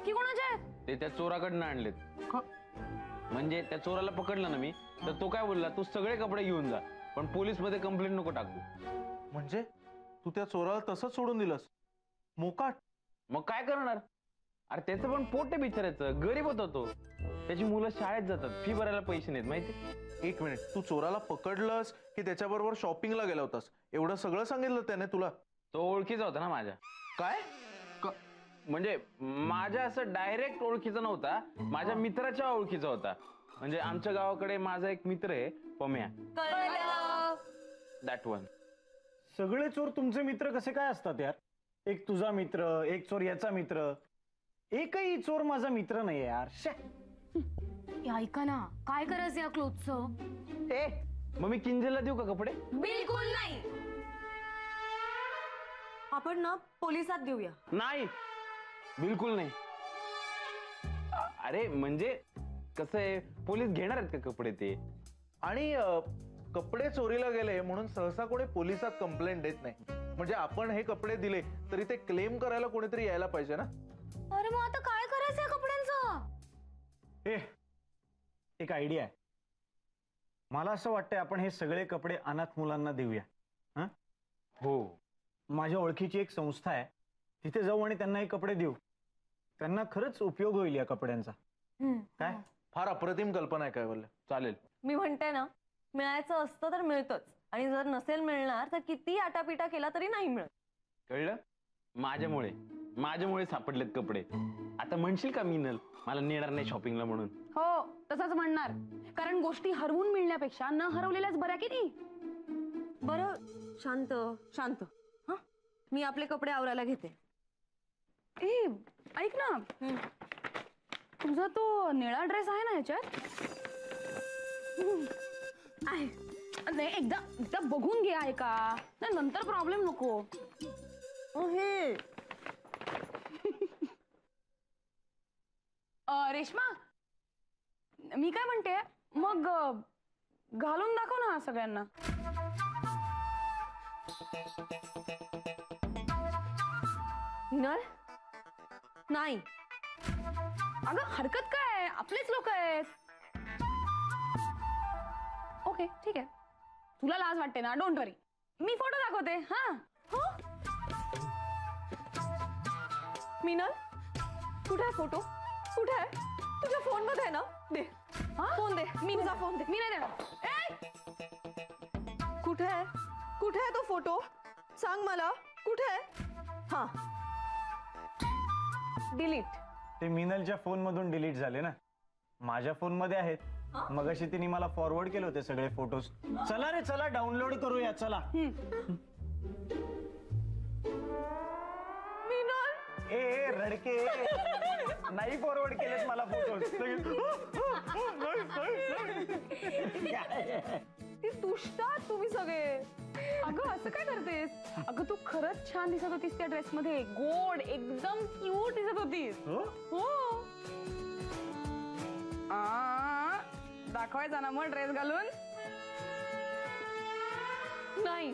बाकी कोणाचे आहेत? ते त्या चोराकडनं आणलेत. म्हणजे त्या चोराला पकडलं ना मी, तर तो काय बोलला, तू सगळे कपडे घेऊन जा, पण पोलीस मध्ये कंप्लेंट नको टाकू. म्हणजे तू त्या चोराला तसंच सोडून दिलंस? मोकाट. मग काय करणार? अरे त्याचं पण पोट आहे बिचारायचं, गरीब होता तो. त्याची मुलं शाळेत जातात, फी भरायला पैसे नाहीत माहिती. एक मिनिट, तू चोराला पकडलंस की त्याच्याबरोबर शॉपिंगला गेला होतास? एवढं सगळं सांगितलं त्याने तुला? तो ओळखीचा होता ना माझ्या. काय? म्हणजे माझ्या असं डायरेक्ट ओळखीचा नव्हता, माझ्या मित्राच्या ओळखीचा होता. म्हणजे आमच्या गावाकडे माझा एक मित्र आहे पम्या, दॅट वन. सगळे चोर तुमचे मित्र कसे काय असतात यार? एक तुझा मित्र, एक चोर याचा मित्र, एकही चोर माझा मित्र नाहीये यार. ऐका ना, काय करायचं या क्लोथचं? मग मी किंजलला देऊ का कपडे? बिलकुल नाही. आपण ना पोलिसात देऊया. नाही, बिलकुल नाही. अरे म्हणजे कसं आहे, पोलीस घेणार आहेत का कपडे ते? आणि कपडे चोरीला गेले म्हणून सहसा कोणी पोलिसात कंप्लेंट देत नाही. म्हणजे आपण हे कपडे दिले तरी ते क्लेम करायला कोणीतरी यायला पाहिजे ना. अरे मग आता काय करायचं या कपड्यांचं? एक आयडिया आहे. मला असं वाटतंय आपण हे सगळे कपडे अनाथ मुलांना देऊया. हो, माझ्या ओळखीची एक संस्था आहे, तिथे जाऊ आणि त्यांना हे कपडे देऊ. त्यांना खरंच उपयोग होईल या कपड्यांचा. काय फार अप्रतिम कल्पना आहे. काय बोलले? चालेल. मी म्हणते ना, मिळायचं असतं तर मिळतच, आणि जर नसेल मिळणार तर किती आटापिटा केला तरी नाही मिळत. कळलं? माझ्यामुळे सापडलेत कपडे. आता म्हणशील का मीनल मला नेणार नाही शॉपिंगला म्हणून? हो, तसंच म्हणणार. कारण गोष्टी हरवून मिळण्यापेक्षा न हरवलेल्याच बऱ्या की नाही? बरं, शांत शांत. हा, मी आपले कपडे आवरायला घेते. ऐक ना, तुझा तो निळा ड्रेस आहे ना ह्याच्यात? आहे. नाही, एकदा बघून घे. आहे का? नाही नंतर प्रॉब्लेम नको. हे रेश्मा, मी काय म्हणते, मग घालून दाखव ना सगळ्यांना. हिनाल, नाही. अगं हरकत काय, आपलेच लोक आहेत. ओके ठीक आहे, तुला लाज वाटते ना, डोंट वरी, मी फोटो दाखवते. हा हो, मीनल, कुठे आहे फोटो? कुठे आहे? तुझ्या फोन मध्ये आहे ना? दे फोन, दे. मी तुझा फोन दे. मी नाही देणार. कुठे आहे? कुठे आहे तो फोटो? सांग मला, कुठे आहे? हा, डिलीट. ते मिनलच्या फोन मधून डिलीट झाले ना. माझ्या फोन मध्ये आहेत. मगाशी तिने मला फॉरवर्ड केले होते सगळे फोटोज. चला रे चला, डाउनलोड करूया. चला. ए रडके, नाही फॉरवर्ड केलेत मला फोटोज. दुष्टात तुम्ही सगळे. अगं असं काय करतेस? अगं तू खरंच छान दिसत होतीस त्या ड्रेस मध्ये. गोड, एकदम क्यूट दिसत होतीस. हो, दाखवायचा ना मग ड्रेस घालून? नाही.